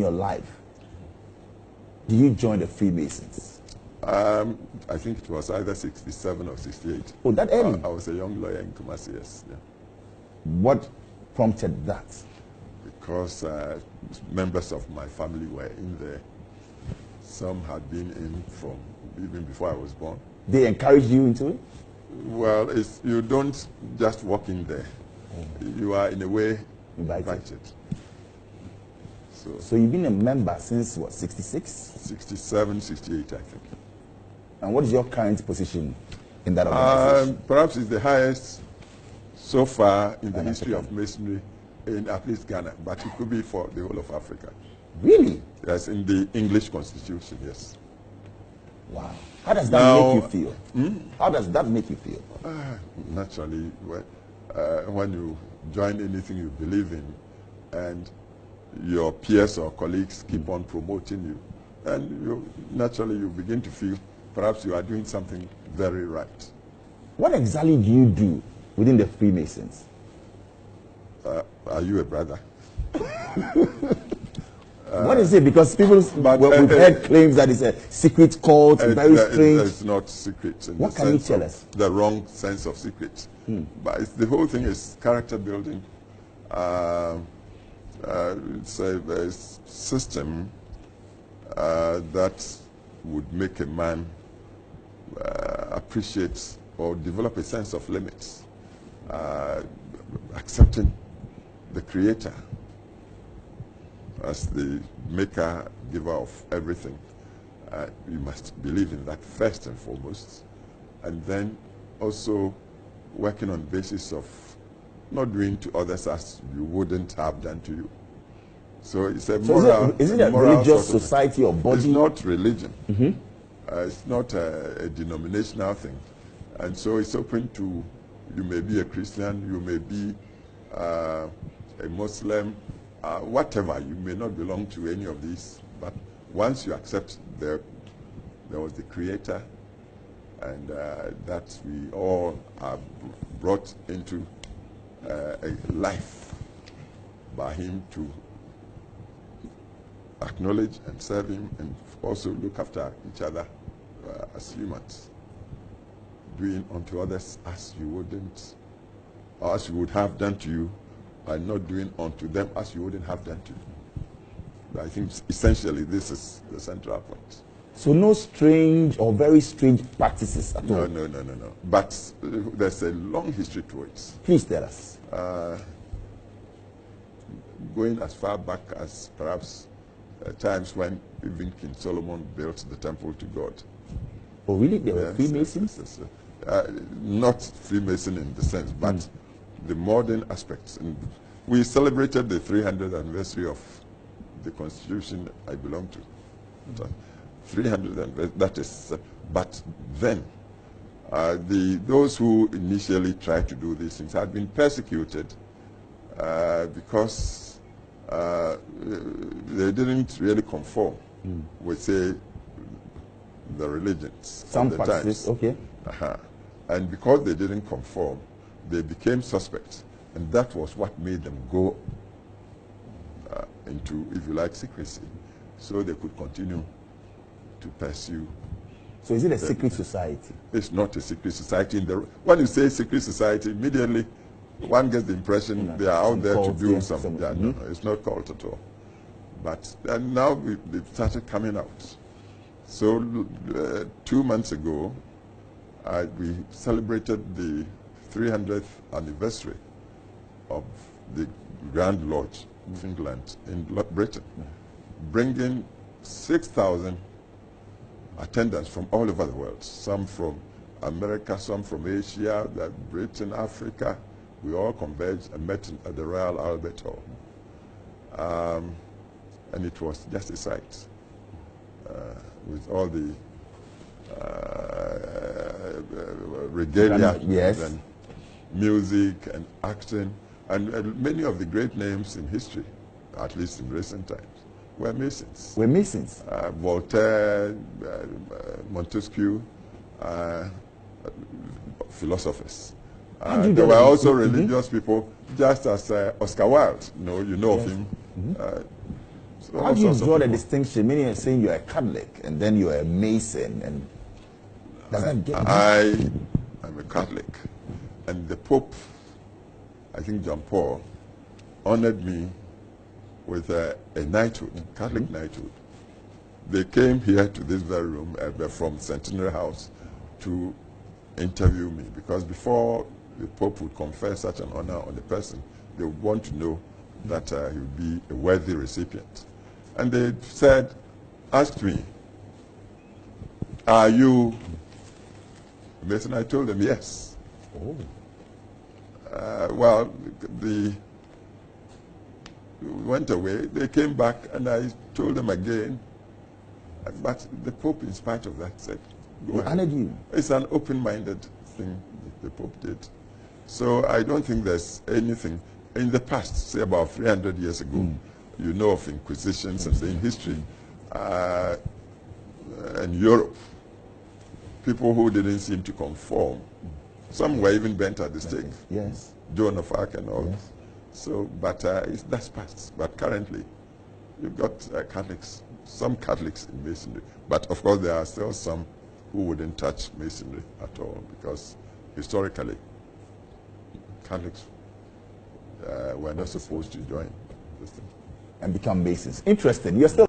your life did you join the Freemasons? I think it was either 67 or 68. Oh, that early? I was a young lawyer in Kumasi, yes. Yeah. What prompted that? Because members of my family were in there. Some had been in from even before I was born. They encouraged you into it? Well, you don't just walk in there. You are, in a way, invited. So you've been a member since, what, 66? 67, 68, I think. And what is your current position in that organization? Perhaps it's the highest so far in the history of Masonry in at least Ghana, but it could be for the whole of Africa. Really? Yes, in the English Constitution, yes. Wow. How does that make you feel? How does that make you feel? Naturally, when you join anything you believe in and your peers or colleagues keep on promoting you, and naturally you begin to feel perhaps you are doing something very right. What exactly do you do within the Freemasons? Are you a brother? What is it? Because people, we've heard claims that it's a secret cult, very strange. It's not secret. What can you tell us? The wrong sense of secret. But the whole thing is character building. It's a system that would make a man appreciate or develop a sense of limits, accepting the Creator as the maker, giver of everything. You must believe in that first and foremost, and then also working on the basis of not doing to others as you wouldn't have done to you. So it's a moral. Is it a religious society or body? It's not religion. It's not a denominational thing, and so it's open to. You may be a Christian, you may be a Muslim, whatever. You may not belong to any of these, but once you accept there was the Creator, and that we all are brought into a life by Him to acknowledge and serve Him, and also look after each other as humans, doing unto others as you wouldn't, or as you would have done to you, and not doing unto them as you wouldn't have done to you. I think essentially this is the central point. So no strange or very strange practices at all? No. But there's a long history to it. Please tell us. Going as far back as perhaps times when even King Solomon built the temple to God. Oh, really? They were Freemasons? Yes. Not Freemason in the sense, but the modern aspects. And we celebrated the 300th anniversary of the Constitution I belong to. 300, that is. But then, those who initially tried to do these things had been persecuted because they didn't really conform with, say, the religions. Some practices, okay. And because they didn't conform, they became suspects. And that was what made them go into, if you like, secrecy. So they could continue to pursue. So is it a secret society? It's not a secret society. When you say secret society, immediately one gets the impression they are out there to do something. No, it's not cult at all. But now they've started coming out. So 2 months ago, we celebrated the 300th anniversary of the Grand Lodge of England in Britain, bringing 6,000 attendants from all over the world, some from America, some from Asia, Britain, Africa. We all converged and met at the Royal Albert Hall. And it was just a sight with all the regalia and music and acting, and many of the great names in history, at least in recent times, were Masons. Were Masons? Voltaire, Montesquieu, philosophers. There were also religious people, just as Oscar Wilde, you know of him. So how do you draw the distinction? Meaning you're saying you're a Catholic and then you're a Mason, and does that get I'm a Catholic, and the Pope, I think John Paul, honored me with a knighthood, Catholic knighthood. They came here to this very room from Centenary House to interview me, because before the Pope would confer such an honor on a person, they would want to know that he would be a worthy recipient. And they asked me, are you a Mason? I told them yes. Oh. Well, we went away. They came back, and I told them again. But the Pope, in spite of that, said, go ahead. Honored you. It's an open-minded thing the Pope did. So I don't think there's anything. In the past, say about 300 years ago, you know of inquisitions and in history, in Europe, people who didn't seem to conform. Some were even bent at the stake. Yes. Joan of Arc and all. Yes. So, but that's past. But currently, you've got Catholics, some Catholics in Masonry. But of course, there are still some who wouldn't touch Masonry at all, because historically, Catholics were not supposed to join this thing. And become Masons. Interesting. You're still